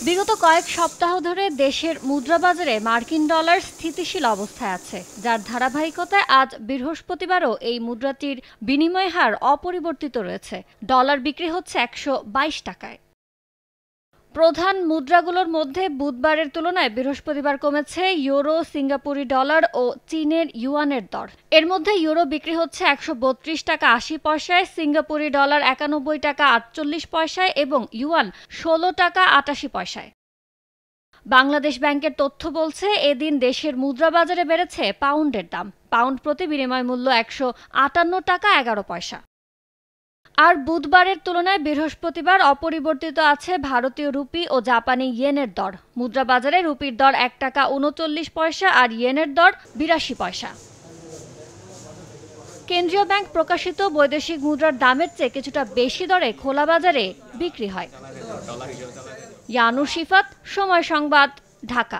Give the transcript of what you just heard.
বিগত কয়েক সপ্তাহ ধরে দেশের মুদ্রাবাজারে মার্কিন ডলার স্থিতিশীল অবস্থায় আছে, যার ধারাবাহিকতায় আজ বৃহস্পতিবারও এই মুদ্রাটির বিনিময় হার অপরিবর্তিত রয়েছে। ডলার বিক্রি হচ্ছে 122 টাকায়। প্রধান মুদ্রাগুলোর মধ্যে বুধবারের তুলনায় বৃহস্পতিবার কমেছে ইউরো, সিঙ্গাপুরি ডলার ও চীনের ইউয়ানের দর। এর মধ্যে ইউরো বিক্রি হচ্ছে 132 টাকা 80 পয়সায়, সিঙ্গাপুরি ডলার 91 টাকা 48 পয়সায় এবং ইউয়ান 16 টাকা 88 পয়সায়। বাংলাদেশ ব্যাংকের তথ্য বলছে, এদিন দেশের মুদ্রাবাজারে বেড়েছে পাউন্ডের দাম। পাউন্ড প্রতি বিনিময় মূল্য 158 টাকা 11 পয়সা। আর বুধবারের তুলনায় বৃহস্পতিবার অপরিবর্তিত আছে ভারতীয় রুপি ও জাপানি ইয়েনের দর। মুদ্রাবাজারে রুপির দর 1 টাকা 39 পয়সা আর ইয়েনের দর 82 পয়সা। কেন্দ্রীয় ব্যাংক প্রকাশিত বৈদেশিক মুদ্রার দামের চেয়ে কিছুটা বেশি দরে খোলা বাজারে বিক্রি হয়। ইয়ানুর শিফাত, সময় সংবাদ, ঢাকা।